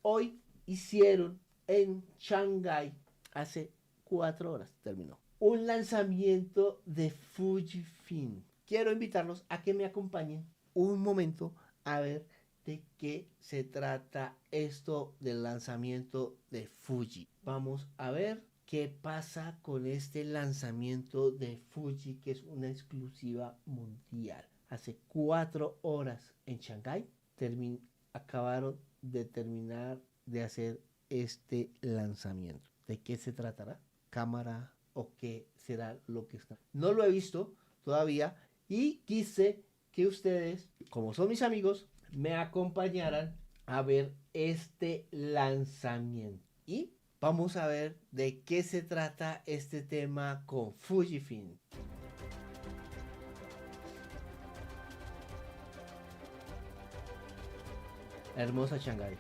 hoy hicieron en Shanghai, hace 4 horas terminó, un lanzamiento de Fujifilm. Quiero invitarlos a que me acompañen un momento a ver de qué se trata esto del lanzamiento de Fuji. Vamos a ver qué pasa con este lanzamiento de Fuji, que es una exclusiva mundial. Hace 4 horas en Shanghai acabaron de terminar de hacer este lanzamiento. ¿De qué se tratará? ¿Cámara o qué será lo que está? No lo he visto todavía y quise que ustedes, como son mis amigos, me acompañaran a ver este lanzamiento. Y vamos a ver de qué se trata este tema con Fujifilm. Hermosa Shanghai.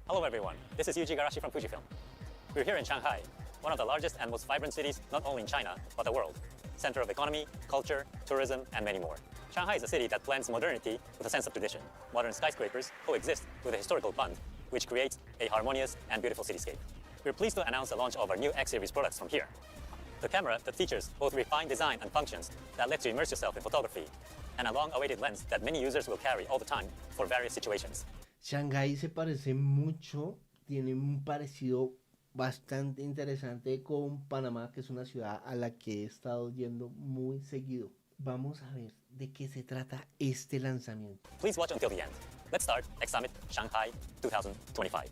Hello everyone, this is Yuji Garashi from Fujifilm. We're here in Shanghai, one of the largest and most vibrant cities not only in China, but the world. Center of economy, culture, tourism, and many more. Shanghai is a city that blends modernity with a sense of tradition. Modern skyscrapers coexist with a historical bond, which creates a harmonious and beautiful cityscape. We're pleased to announce the launch of our new X-series products from here. The camera that features both refined design and functions that lets you immerse yourself in photography, and a long-awaited lens that many users will carry all the time for various situations. Shanghai se parece mucho, tiene un parecido bastante interesante con Panamá, que es una ciudad a la que he estado yendo muy seguido. Vamos a ver de qué se trata este lanzamiento. Please watch until the end. Let's start X Summit Shanghai 2025.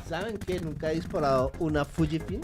¿Saben que nunca he disparado una Fujifilm?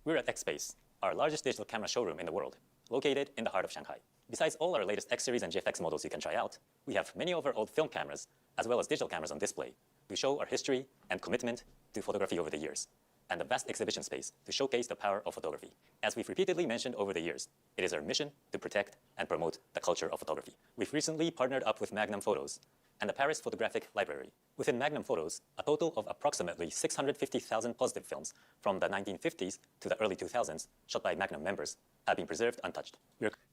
We're at X-Space, our largest digital camera showroom in the world, located in the heart of Shanghai. Besides all our latest X-series and GFX models you can try out, we have many of our old film cameras, as well as digital cameras on display, to show our history and commitment to photography over the years, and a vast exhibition space to showcase the power of photography. As we've repeatedly mentioned over the years, it is our mission to protect and promote the culture of photography. We've recently partnered up with Magnum Photos and the Paris Photographic Library. Within Magnum Photos, a total of approximately 650,000 positive films from the 1950s to the early 2000s, shot by Magnum members, have been preserved untouched.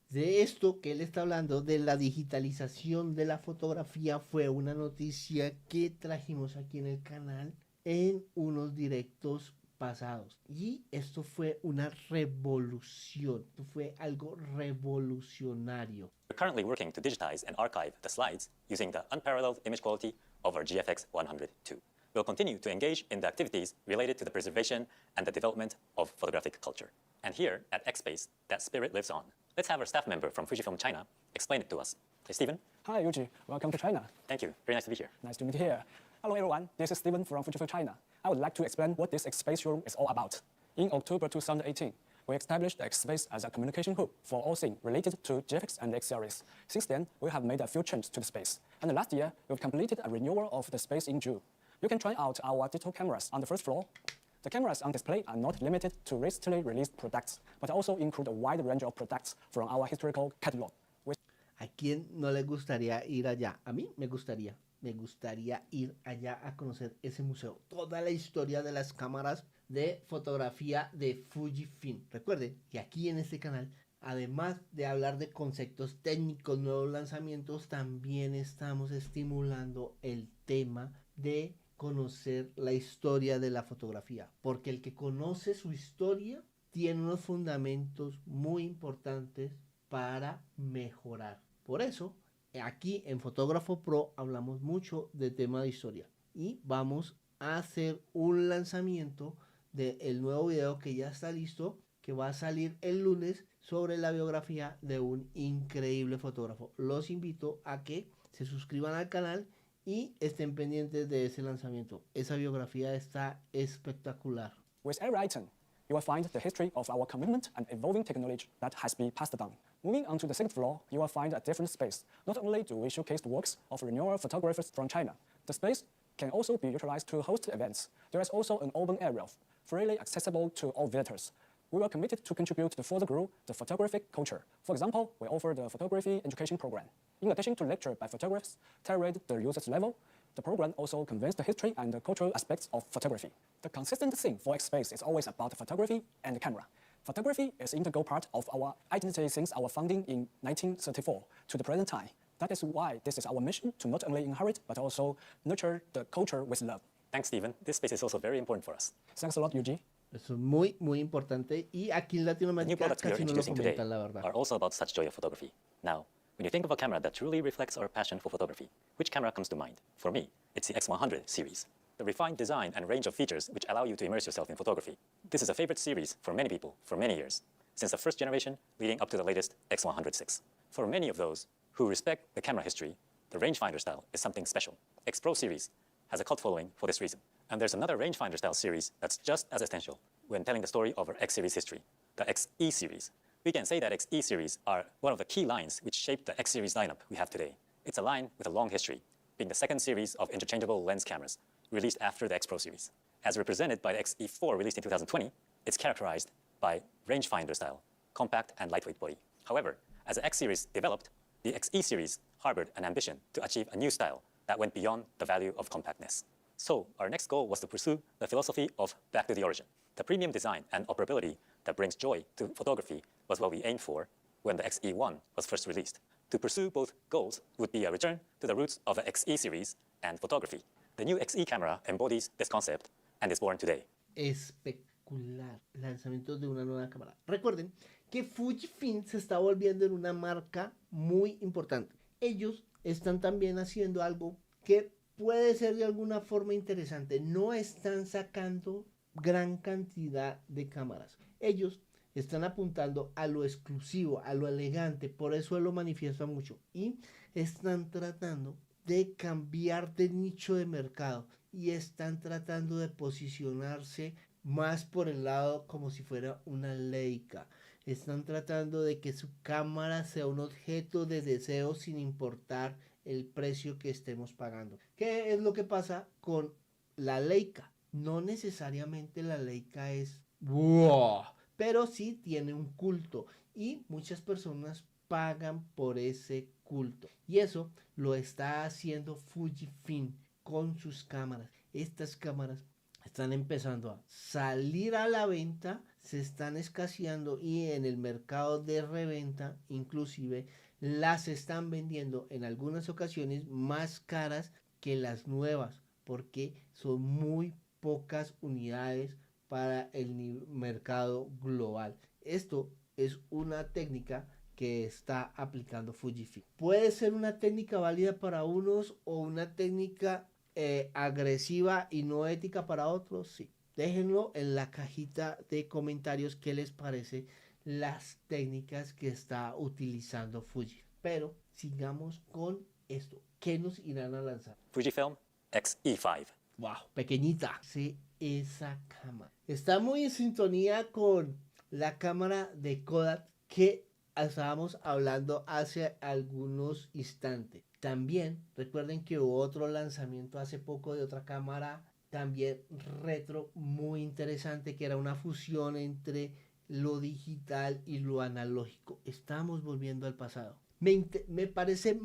De esto que él está hablando, de la digitalización de la fotografía, fue una noticia que trajimos aquí en el canal en unos directos pasados. Y esto fue una revolución, esto fue algo revolucionario. We're currently working to digitize and archive the slides using the unparalleled image quality of our GFX 102. We'll continue to engage in the activities related to the preservation and the development of photographic culture. And here at X-Space, that spirit lives on. Let's have our staff member from Fujifilm China explain it to us. Hey, Stephen. Hi, Yuji. Welcome to China. Thank you. Very nice to be here. Nice to meet you here. Hello, everyone. This is Stephen from Fujifilm China. I would like to explain what this X-Space showroom is all about. In October 2018, we established the X-Space as a communication hub for all things related to GFX and X-series. Since then, we have made a few changes to the space. And last year, we've completed a renewal of the space in June. You can try out our digital cameras on the first floor. The cameras on display are not limited to recently released products, but also include a wide range of products from our historical catalog. ¿A quién no le gustaría ir allá? A mí me gustaría ir allá a conocer ese museo, toda la historia de las cámaras de fotografía de Fujifilm. Recuerde que aquí en este canal, además de hablar de conceptos técnicos, nuevos lanzamientos, también estamos estimulando el tema de conocer la historia de la fotografía, porque el que conoce su historia tiene unos fundamentos muy importantes para mejorar. Por eso, aquí en FotógrafoPro hablamos mucho de tema de historia y vamos a hacer un lanzamiento del nuevo video que ya está listo, que va a salir el lunes, sobre la biografía de un increíble fotógrafo. Los invito a que se suscriban al canal y estén pendientes de ese lanzamiento. Esa biografía está espectacular. With every item, you will find the history of our commitment and evolving technology that has been passed down. Moving on to the second floor, you will find a different space. Not only do we showcase the works of renowned photographers from China, the space can also be utilized to host events. There is also an open area, freely accessible to all visitors. We are committed to contribute to further grow the photographic culture. For example, we offer the photography education program. In addition to lecture by photographers tailored the user's level, the program also conveys the history and the cultural aspects of photography. The consistent theme for X Space is always about photography and camera. Photography is an integral part of our identity since our founding in 1934 to the present time. That is why this is our mission to not only inherit but also nurture the culture with love. Thanks, Stephen. This space is also very important for us. Thanks a lot, Yuji. Eso es muy, muy importante. Y aquí en The new Latinoamérica products we are casi no lo introducing today comentan, la verdad. are also about such joy of photography. Now, when you think of a camera that truly reflects our passion for photography, which camera comes to mind? For me, it's the X100 series. The refined design and range of features which allow you to immerse yourself in photography. This is a favorite series for many people for many years, since the first generation leading up to the latest X106. For many of those who respect the camera history, the rangefinder style is something special. X Pro series has a cult following for this reason. And there's another rangefinder style series that's just as essential when telling the story of our X series history, the X-E series. We can say that X-E series are one of the key lines which shaped the X series lineup we have today. It's a line with a long history, being the second series of interchangeable lens cameras released after the X Pro series. As represented by the X-E4 released in 2020, it's characterized by rangefinder style, compact and lightweight body. However, as the X series developed, the X-E series harbored an ambition to achieve a new style that went beyond the value of compactness. So our next goal was to pursue the philosophy of back to the origin. The premium design and operability that brings joy to photography was what we aimed for when the X-E1 was first released. To pursue both goals would be a return to the roots of the X-E series and photography. The new X-E camera embodies this concept and is born today. Especular. Lanzamiento de una nueva cámara. Recuerden que Fujifilm se está volviendo en una marca muy importante. Ellos están también haciendo algo que puede ser de alguna forma interesante. No están sacando gran cantidad de cámaras. Ellos están apuntando a lo exclusivo, a lo elegante. Por eso lo manifiestan mucho. Y están tratando de cambiar de nicho de mercado. Y están tratando de posicionarse más por el lado como si fuera una Leica. Están tratando de que su cámara sea un objeto de deseo sin importar el precio que estemos pagando. ¿Qué es lo que pasa con la Leica? No necesariamente la Leica es ¡wow!, pero sí tiene un culto y muchas personas pagan por ese culto. Y eso lo está haciendo Fujifilm con sus cámaras. Estas cámaras están empezando a salir a la venta, se están escaseando y en el mercado de reventa inclusive las están vendiendo en algunas ocasiones más caras que las nuevas porque son muy pocas unidades para el mercado global. Esto es una técnica que está aplicando Fujifilm. Puede ser una técnica válida para unos o una técnica agresiva y no ética para otros, sí. Déjenlo en la cajita de comentarios qué les parece las técnicas que está utilizando Fuji. Pero sigamos con esto. ¿Qué nos irán a lanzar? Fujifilm X-E5. Wow, pequeñita. Sí, esa cámara. Está muy en sintonía con la cámara de Kodak que estábamos hablando hace algunos instantes. También recuerden que hubo otro lanzamiento hace poco de otra cámara también retro muy interesante que era una fusión entre lo digital y lo analógico. Estamos volviendo al pasado. Me parece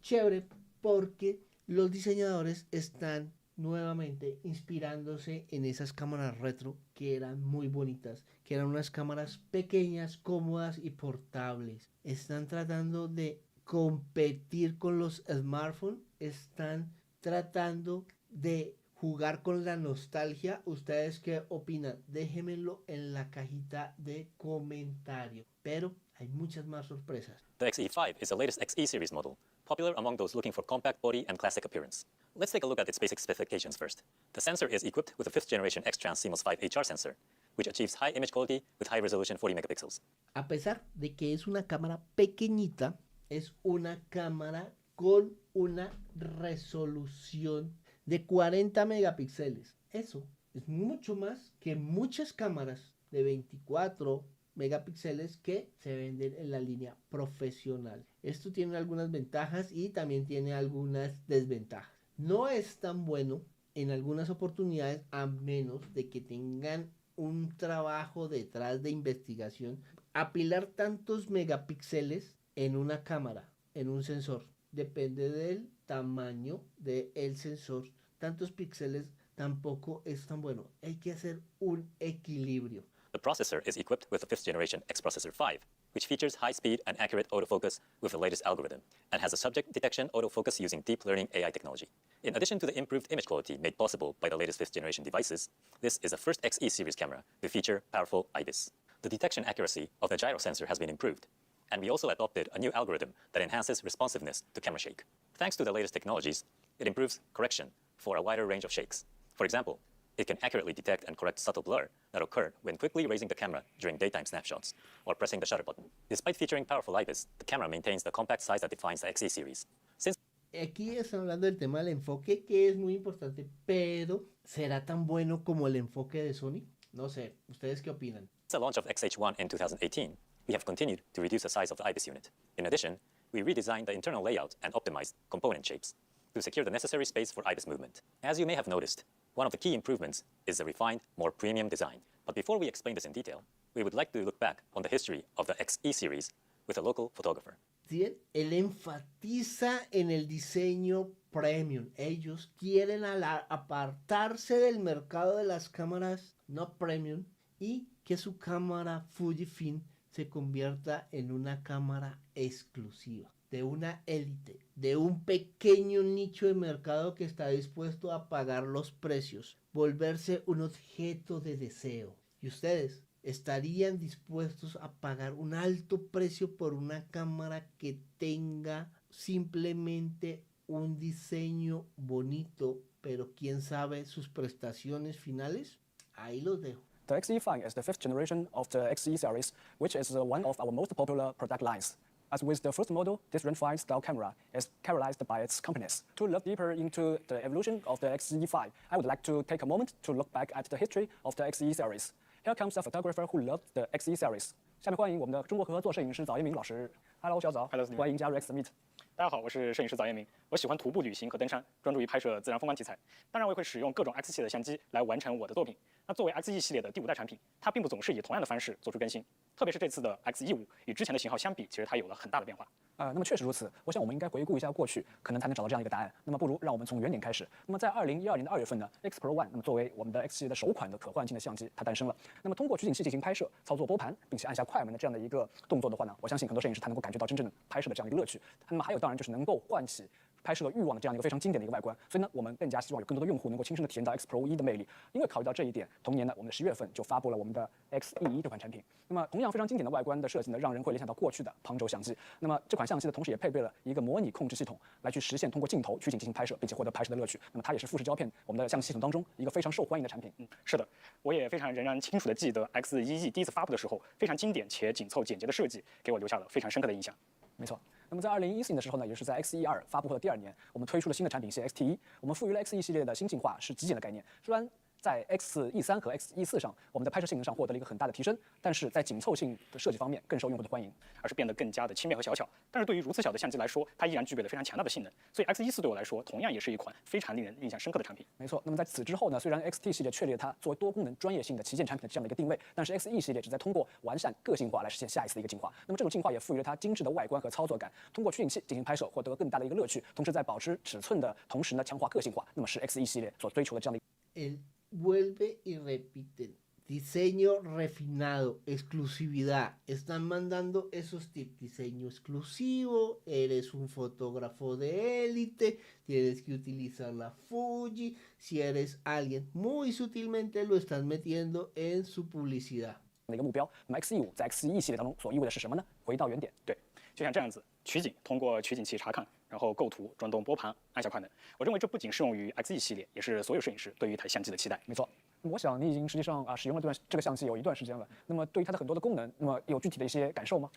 chévere porque los diseñadores están nuevamente inspirándose en esas cámaras retro que eran muy bonitas, que eran unas cámaras pequeñas, cómodas y portables. Están tratando de competir con los smartphones, están tratando de jugar con la nostalgia. ¿Ustedes qué opinan? Déjenmelo en la cajita de comentarios. Pero hay muchas más sorpresas. The X-E5 is the latest X-E series model, popular among those looking for compact body and classic appearance. Let's take a look at its basic specifications first. The sensor is equipped with a 5th generation X-Trans CMOS 5 HR sensor, which achieves high image quality with high resolution 40 megapixels. A pesar de que es una cámara pequeñita, es una cámara con una resolución de 40 megapíxeles. Eso es mucho más que muchas cámaras de 24 megapíxeles que se venden en la línea profesional. Esto tiene algunas ventajas y también tiene algunas desventajas. No es tan bueno en algunas oportunidades a menos de que tengan un trabajo detrás de investigación. Apilar tantos megapíxeles en una cámara, en un sensor, depende del tamaño del sensor. Tantos píxeles tampoco es tan bueno. Hay que hacer un equilibrio. The processor is equipped with the 5th generation X Processor 5, which features high-speed and accurate autofocus with the latest algorithm, and has a subject detection autofocus using deep learning AI technology. In addition to the improved image quality made possible by the latest 5th generation devices, this is the first X-E series camera to feature powerful IBIS. The detection accuracy of the gyro sensor has been improved, and we also adopted a new algorithm that enhances responsiveness to camera shake. Thanks to the latest technologies, it improves correction for a wider range of shakes. For example, it can accurately detect and correct subtle blur that occurred when quickly raising the camera during daytime snapshots or pressing the shutter button. Despite featuring powerful IBIS, the camera maintains the compact size that defines the XE series. Since Aquí están hablando del tema del enfoque, que es muy importante, pero ¿será tan bueno como el enfoque de Sony? No sé, ¿ustedes qué opinan? the launch of XH1 in 2018, we have continued to reduce the size of the IBIS unit. In addition, we redesigned the internal layout and optimized component shapes to secure the necessary space for IBIS movement. As you may have noticed, one of the key improvements is the refined, more premium design. But before we explain this in detail, we would like to look back on the history of the XE series with a local photographer. Bien, él enfatiza en el diseño premium. Ellos quieren apartarse del mercado de las cámaras no premium y que su cámara Fujifilm se convierta en una cámara exclusiva, de una élite, de un pequeño nicho de mercado que está dispuesto a pagar los precios, volverse un objeto de deseo. ¿Y ustedes estarían dispuestos a pagar un alto precio por una cámara que tenga simplemente un diseño bonito, pero quién sabe sus prestaciones finales? Ahí los dejo. The X-E5 is the 5th generation of the X-E series, which is one of our most popular product lines. As with the first model, this rangefinder style camera is characterized by its compactness. To look deeper into the evolution of the X-E5, I would like to take a moment to look back at the history of the X-E series. Here comes a photographer who loved the X-E series. 下面欢迎我们的中国合作摄影师早一鸣老师。Hello， 小早。Hello， 欢迎加入 X Summit。大家好，我是摄影师早一鸣。我喜欢徒步旅行和登山，专注于拍摄自然风光题材。当然，我也会使用各种 X 系列的相机来完成我的作品。那作为 X-E 系列的第5代产品，它并不总是以同样的方式做出更新。特别是这次的 X-E5 与之前的型号相比，其实它有了很大的变化。那么确实如此。我想我们应该回顾一下过去，可能才能找到这样一个答案。那么不如让我们从原点开始。那么在2012年的2月份呢 ，X Pro One， 那么作为我们的 X 系列的首款的可换镜的相机，它诞生了。那么通过取景器进行拍摄、操作拨盘，并且按下快门的这样的一个动作的话呢，我相信很多摄影师他能够感觉到真正的拍摄的这样一个乐趣。那么还有当然就是能够唤起拍摄欲望的这样一个非常经典的一个外观，所以呢，我们更加希望有更多的用户能够亲身的体验到 X Pro 1的魅力。因为考虑到这一点，同年呢，我们的10月份就发布了我们的 X-E1 这款产品。那么同样非常经典的外观的设计呢，让人会联想到过去的旁轴相机。那么这款相机呢，同时也配备了一个模拟控制系统，来去实现通过镜头取景进行拍摄，并且获得拍摄的乐趣。那么它也是富士胶片我们的相机系统当中一个非常受欢迎的产品。是的，我也非常仍然清楚的记得 X-E1 第一次发布的时候，非常经典且紧凑简洁的设计，给我留下了非常深刻的印象。没错。那么在2014年的时候呢，也是在 X-E2 发布后的第2年，我们推出了新的产品系 X-T1， 我们赋予了 X-E 系列的新进化是极简的概念。虽然在 X-E3 和 X-E4 上，我们的拍摄性能上获得了一个很大的提升，但是在紧凑性的设计方面更受用户的欢迎，而是变得更加的轻便和小巧。但是对于如此小的相机来说，它依然具备了非常强大的性能。所以 X-E4 对我来说，同样也是一款非常令人印象深刻的产品。没错。那么在此之后呢，虽然 XT 系列确立了它作为多功能专业性的旗舰产品的这样的一个定位，但是 X-E 系列旨在通过完善个性化来实现下一次的一个进化。那么这种进化也赋予了它精致的外观和操作感，通过取景器进行拍摄获得更大的一个乐趣，同时在保持尺寸的同时呢，强化个性化，那么是 X-E 系列所追求的这样的。Vuelve y repiten. Diseño refinado, exclusividad. Están mandando esos tips. Diseño exclusivo, eres un fotógrafo de élite, tienes que utilizar la Fuji. Si eres alguien, muy sutilmente lo están metiendo en su publicidad. 一个目标。那么 X-E5 在 X-E 系列当中所意味的是什么呢？回到原点。对，就像这样子，取景通过取景器查看，然后构图、转动拨盘、按下快门。我认为这不仅适用于 X-E 系列，也是所有摄影师对于一台相机的期待。没错。我想你已经实际上使用了这个相机有一段时间了。那么对于它的很多的功能，那么有具体的一些感受吗？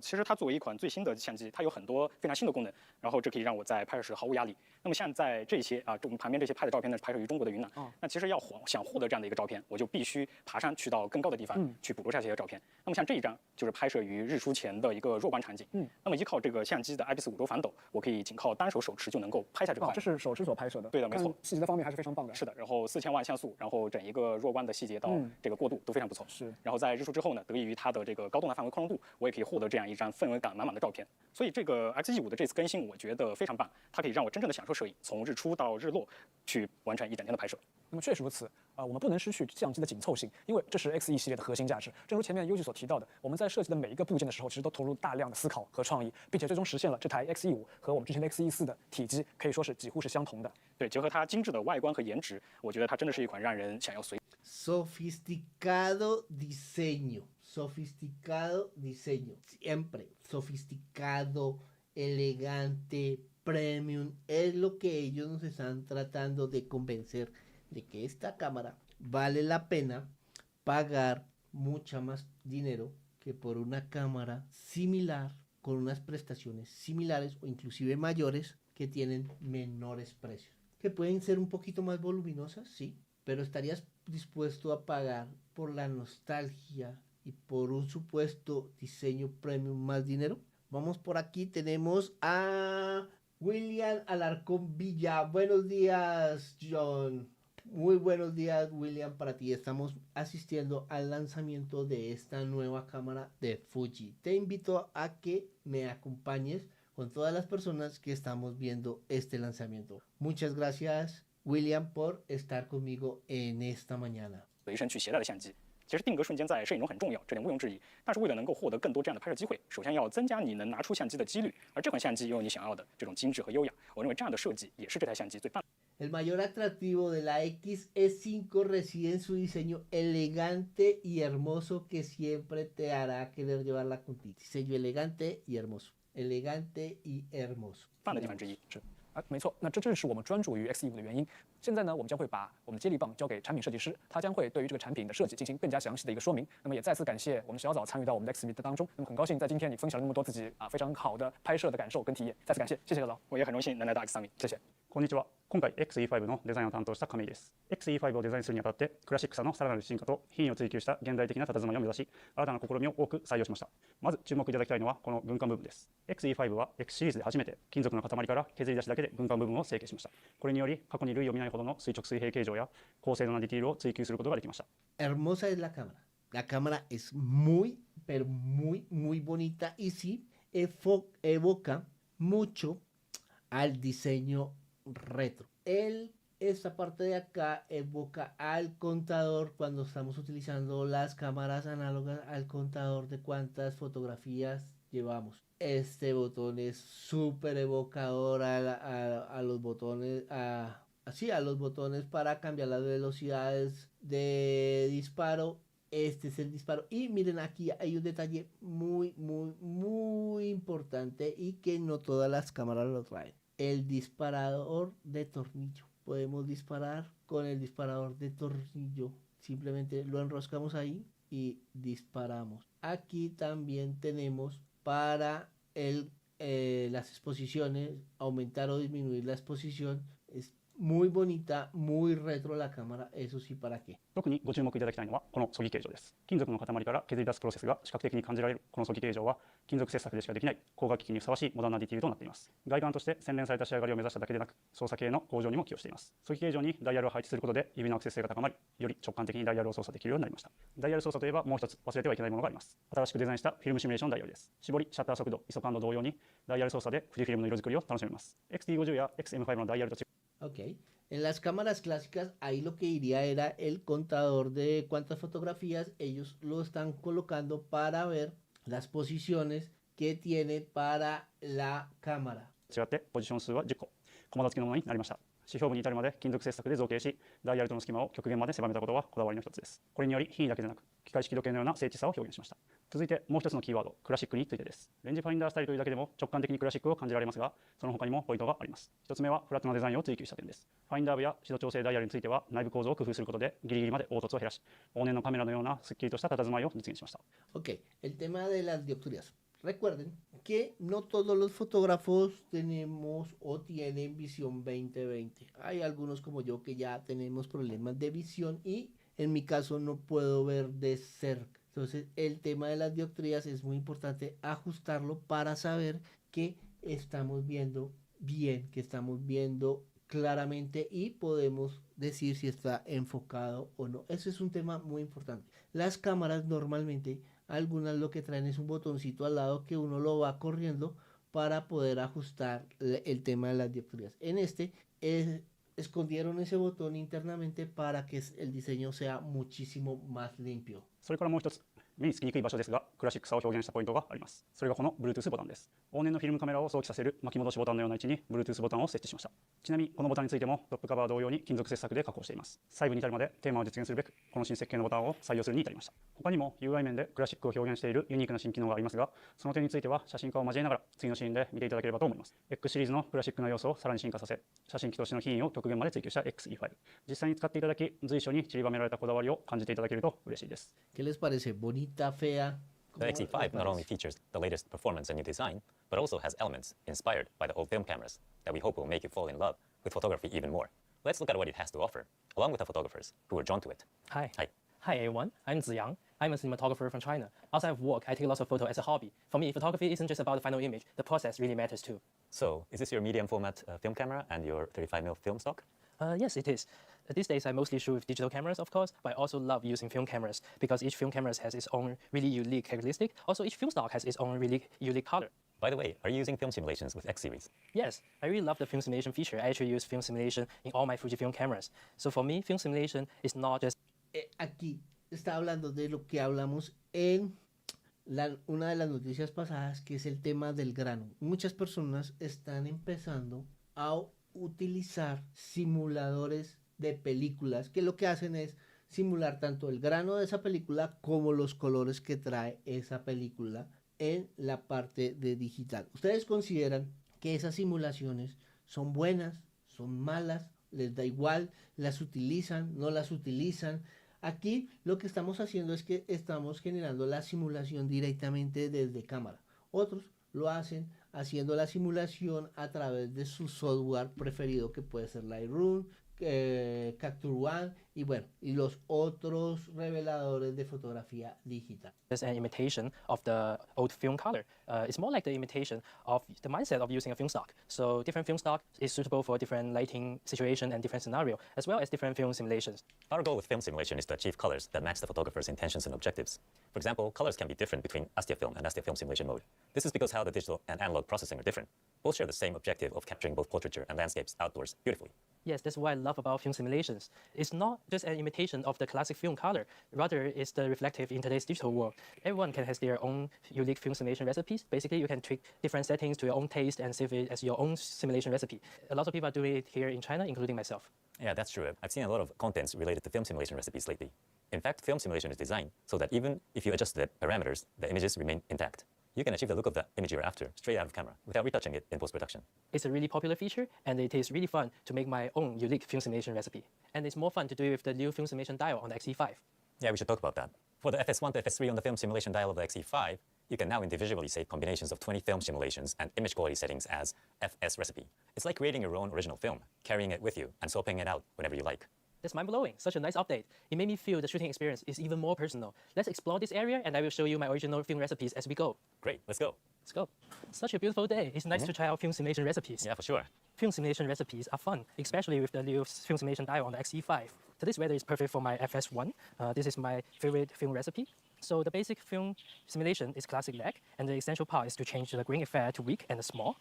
其实它作为一款最新的相机，它有很多非常新的功能，然后这可以让我在拍摄时毫无压力。那么像在这些我们旁边这些拍的照片呢，是拍摄于中国的云南。那其实想获得这样的一个照片，我就必须爬山去到更高的地方去捕捉这些照片。那么像这一张就是拍摄于日出前的一个弱光场景。那么依靠这个相机的 APS-C 5轴反斗，我可以仅靠单手持就能够拍下这个画面。这是手持所拍摄的。对的，没错。细节的方面还是非常棒的。是的，然后4000万像素，然后整一个弱光的细节到这个过渡都非常不错。是。然后在日出之后呢，得益于它的这个高动的范围宽容度，我也可以获得这样一张氛围感满满的照片。所以这个 X-E5 的这次更新，我觉得非常棒，它可以让我真正的享受摄影，从日出到日落，去完成一整天的拍摄。那么确实如此，我们不能失去相机的紧凑性，因为这是 X-E 系列的核心价值。正如前面优吉所提到的，我们在设计的每一个部件的时候，其实都投入大量的思考和创意，并且最终实现了这台 X-E5和我们之前的 X-E4的体积可以说是几乎是相同的。对，结合它精致的外观和颜值，我觉得它真的是一款让人想要随。Sofisticado diseño, sofisticado diseño, siempre sofisticado, elegante, premium, es lo que ellos nos están tratando de convencer de que esta cámara vale la pena pagar mucha más dinero que por una cámara similar, con unas prestaciones similares o inclusive mayores que tienen menores precios. Que pueden ser un poquito más voluminosas, sí, pero estarías dispuesto a pagar por la nostalgia y por un supuesto diseño premium más dinero. Vamos por aquí, tenemos a William Alarcón Villa. Buenos días, John. Muy buenos días, William, para ti. Estamos asistiendo al lanzamiento de esta nueva cámara de Fuji. Te invito a que me acompañes con todas las personas que estamos viendo este lanzamiento. Muchas gracias, William, por estar conmigo en esta mañana. 随身去携带的相机，其实定格瞬间在摄影中很重要，这点毋庸置疑。但是为了能够获得更多这样的拍摄机会，首先要增加你能拿出相机的几率。而这款相机拥有你想要的这种精致和优雅，我认为这样的设计也是这台相机最棒的。El mayor atractivo de la X-E5 reside en su diseño elegante y hermoso que siempre te hará querer llevarla contigo. Diseño elegante y hermoso. Elegante y hermoso. 棒的地方之一是。没错，那这正是我们专注于 X-E5 的原因。现在呢，我们将会把我们的接力棒交给产品设计师，他将会对于这个产品的设计进行更加详细的一个说明。那么也再次感谢我们小早参与到我们的 X-E5 当中。那么很高兴在今天你分享了那么多自己非常好的拍摄的感受跟体验，再次感谢，谢谢小早。我也很荣幸能来到 X Summit，谢謝。こんにちは。今回 X-E5 のデザインを担当した亀井です。X-E5 をデザインするにあたって、クラシックさのさらなる進化と品位を追求した現代的な佇まいを目指し、新たな試みを多く採用しました。まず注目いただきたいのはこの軍艦部分です。X-E5 は X シリーズで初めて金属の塊から削り出しだけで軍艦部分を成形しました。これにより過去に類を見ないほどの垂直水平形状や高精度なディティールを追求することができました。Hermosa es la cámara. La cámara es muy, pero muy bonita y sí evoca mucho al diseño retro. Esta parte de acá evoca al contador cuando estamos utilizando las cámaras análogas, al contador de cuántas fotografías llevamos. Este botón es súper evocador a los botones, a los botones para cambiar las velocidades de disparo. Este es el disparo. Y miren, aquí hay un detalle muy importante y que no todas las cámaras lo traen. El disparador de tornillo. Podemos disparar con el disparador de tornillo. Simplemente lo enroscamos ahí y disparamos. Aquí también tenemos para las exposiciones, aumentar o disminuir la exposición. Es muy bonita, muy retro la cámara, eso sí, ¿para qué? 特にご注目いただきたいのはこの削ぎ形状です。金属の塊から削り出すプロセスが視覚的に感じられるこの削ぎ形状は金属切削でしかできない光学機器にふさわしいモダンなディティールとなっています。外観として洗練された仕上がりを目指しただけでなく操作系の向上にも寄与しています。削ぎ形状にダイヤルを配置することで指のアクセス性が高まり、より直感的にダイヤルを操作できるようになりました。ダイヤル操作といえばもう一つ忘れてはいけないものがあります。新しくデザインしたフィルムシミュレーションダイヤルです。絞り、シャッター速度、ISO感度同様にダイヤル操作で富士フィルムの色作りを楽しめます。XT50 や XM5 のダイヤルと違う。Ok, en las cámaras clásicas ahí lo que iría era el contador de cuántas fotografías ellos lo están colocando para ver las posiciones que tiene para la cámara. 違ってポジション数は10個、小窓付きのものになりました。指標部に至るまで金属切削で造形し、ダイヤルとの隙間を極限まで狭めたことはこだわりの一つです。これにより品位だけでなく、機械式時計のような精緻さを表現しました。続いてもう一つのキーワード、クラシックについてです。レンジファインダースタイルというだけでも直感的にクラシックを感じられますが、その他にもポイントがあります。一つ目はフラットなデザインを追求した点です。ファインダー部や指導調整ダイヤルについては内部構造を工夫することでギリギリまで凹凸を減らし、往年のカメラのようなすっきりとした佇まいを実現しました。Ok, el tema de las dioptrías. Recuerden que no todos los fotógrafos tenemos o tienen visión 20-20. Hay algunos como yo que ya tenemos problemas de visión y en mi caso no puedo ver de cerca. Entonces el tema de las dioptrías es muy importante ajustarlo para saber que estamos viendo bien, que estamos viendo claramente y podemos decir si está enfocado o no. Eso es un tema muy importante. Las cámaras normalmente, algunas lo que traen es un botoncito al lado que uno lo va corriendo para poder ajustar el tema de las dioptrías. En este escondieron ese botón internamente para que el diseño sea muchísimo más limpio. それからもう一つ、目につきにくい場所ですが、クラシックさを表現したポイントがあります。それがこの Bluetooth ボタンです。往年のフィルムカメラを想起させる巻き戻しボタンのような位置に Bluetooth ボタンを設置しました。ちなみにこのボタンについてもトップカバー同様に金属切削で加工しています。細部に至るまでテーマを実現するべく、この新設計のボタンを採用するに至りました。他にも UI 面でクラシックを表現しているユニークな新機能がありますが、その点については写真家を交えながら次のシーンで見ていただければと思います。X シリーズのクラシックな要素をさらに進化させ、写真機としての品位を極限まで追求した X-E5。実際に使っていただき、随所に散りばめられたこだわりを感じていただけると嬉しいです。¿Qué les parece? ¿Bonita, fea? The X-E5 not only features the latest performance and new design, but also has elements inspired by the old film cameras that we hope will make you fall in love with photography even more. Let's look at what it has to offer, along with the photographers who were drawn to it. Hi. Hi. Hi everyone, I'm Ziyang. I'm a cinematographer from China. Outside of work, I take lots of photos as a hobby. For me, photography isn't just about the final image. The process really matters too. So, is this your medium format film camera and your 35mm film stock? Yes, it is. These days, I mostly shoot with digital cameras, of course, but I also love using film cameras because each film camera has its own really unique characteristic. Also, each film stock has its own really unique color. By the way, are you using film simulations with X series? Yes, I really love the film simulation feature. I actually use film simulation in all my Fujifilm cameras. So for me, film simulation is not just... Aquí está hablando de lo que hablamos en una de las noticias pasadas, que es el tema del grano. Muchas personas están empezando a utilizar simuladores de películas que lo que hacen es simular tanto el grano de esa película como los colores que trae esa película en la parte de digital. ¿Ustedes consideran que esas simulaciones son buenas, son malas, les da igual, las utilizan, no las utilizan? Aquí lo que estamos haciendo es que estamos generando la simulación directamente desde cámara. Otros lo hacen haciendo la simulación a través de su software preferido, que puede ser Lightroom, Capture One y bueno, y los otros reveladores de fotografía digital. It's an imitation of the old film color. It's more like the imitation of the mindset of using a film stock. So different film stock is suitable for different lighting situation and different scenario, as well as different film simulations. Our goal with film simulation is to achieve colors that match the photographer's intentions and objectives. For example, colors can be different between APS-C film and APS-C film simulation mode. This is because how the digital and analog processing are different. Both share the same objective of capturing both portraiture and landscapes outdoors beautifully. Yes, that's what I love about film simulations. It's not just an imitation of the classic film color, rather it's the reflective in today's digital world. Everyone can have their own unique film simulation recipes. Basically, you can tweak different settings to your own taste and save it as your own simulation recipe. A lot of people are doing it here in China, including myself. Yeah, that's true. I've seen a lot of contents related to film simulation recipes lately. In fact, film simulation is designed so that even if you adjust the parameters, the images remain intact. You can achieve the look of the image you're after straight out of camera without retouching it in post-production. It's a really popular feature, and it is really fun to make my own unique film simulation recipe. And it's more fun to do it with the new film simulation dial on the X-E5. Yeah, we should talk about that. For the FS1 to FS3 on the film simulation dial of the X-E5, you can now individually save combinations of 20 film simulations and image quality settings as FS recipe. It's like creating your own original film, carrying it with you, and swapping it out whenever you like. That's mind-blowing. Such a nice update. It made me feel the shooting experience is even more personal. Let's explore this area, and I will show you my original film recipes as we go. Great, let's go. Let's go. Such a beautiful day. It's nice to try out film simulation recipes. Yeah, for sure. Film simulation recipes are fun, especially with the new film simulation dial on the X-E5. Today's weather is perfect for my FS1. This is my favorite film recipe. So the basic film simulation is classic lag, and the essential part is to change the grain effect to weak and small,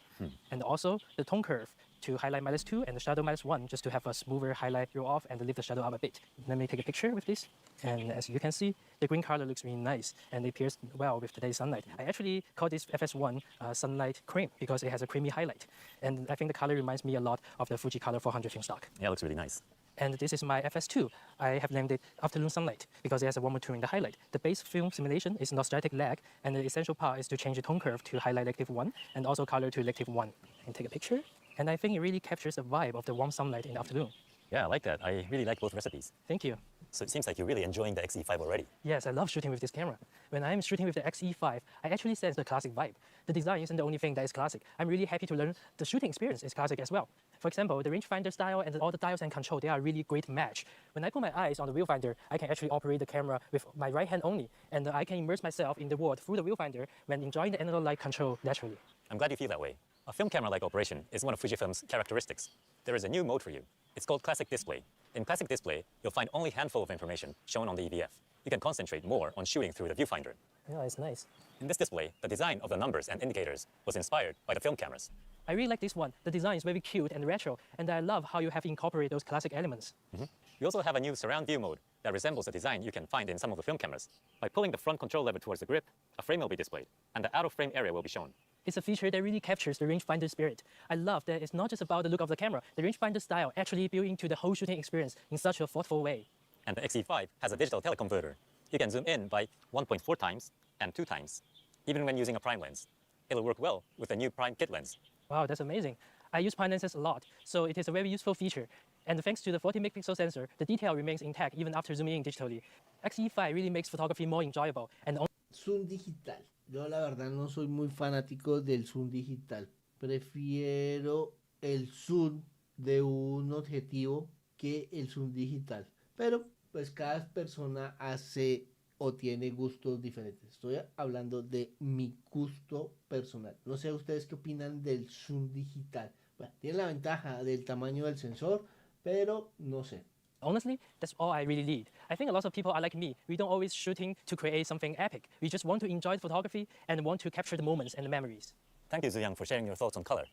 and also the tone curve to highlight -2 and the shadow -1, just to have a smoother highlight roll off and lift the shadow up a bit. Let me take a picture with this. And as you can see, the green color looks really nice, and it pairs well with today's sunlight. I actually call this FS1 sunlight cream because it has a creamy highlight. And I think the color reminds me a lot of the Fuji Color 400 film stock. Yeah, it looks really nice. And this is my FS2. I have named it Afternoon Sunlight because it has a warmer tone in the highlight. The base film simulation is non-static lag, and the essential part is to change the tone curve to highlight -1 and also color to -1. And take a picture. And I think it really captures the vibe of the warm sunlight in the afternoon. Yeah, I like that. I really like both recipes. Thank you. So it seems like you're really enjoying the X-E5 already. Yes, I love shooting with this camera. When I'm shooting with the X-E5, I actually sense the classic vibe. The design isn't the only thing that is classic. I'm really happy to learn the shooting experience is classic as well. For example, the rangefinder style and all the dials and control, they are a really great match. When I put my eyes on the viewfinder, I can actually operate the camera with my right hand only, and I can immerse myself in the world through the viewfinder when enjoying the analog light control naturally. I'm glad you feel that way. A film camera-like operation is one of Fujifilm's characteristics. There is a new mode for you. It's called Classic Display. In Classic Display, you'll find only a handful of information shown on the EVF. You can concentrate more on shooting through the viewfinder. Yeah, it's nice. In this display, the design of the numbers and indicators was inspired by the film cameras. I really like this one. The design is very cute and retro, and I love how you have incorporated those classic elements. We also have a new surround view mode that resembles the design you can find in some of the film cameras. By pulling the front control lever towards the grip, a frame will be displayed, and the out-of-frame area will be shown. It's a feature that really captures the rangefinder spirit. I love that it's not just about the look of the camera. The rangefinder style actually built into the whole shooting experience in such a thoughtful way. And the X-E5 has a digital teleconverter. You can zoom in by 1.4 times and 2 times, even when using a prime lens. It'll work well with the new prime kit lens. Wow, that's amazing. I use prime lenses a lot, so it is a very useful feature. And thanks to the 40 megapixel sensor, the detail remains intact even after zooming in digitally. X-E5 really makes photography more enjoyable and Zoom digital. Yo la verdad no soy muy fanático del zoom digital. Prefiero el zoom de un objetivo que el zoom digital. Pero pues cada persona hace o tiene gustos diferentes. Estoy hablando de mi gusto personal. No sé ustedes qué opinan del zoom digital. Bueno, tiene la ventaja del tamaño del sensor, pero no sé. honestly, that's all I really need. I think a lot of people are like me. We don't always shooting to create something epic. We just want to enjoy photography and want to capture the moments and the memories. Thank you, Zuyang, for sharing your thoughts on color.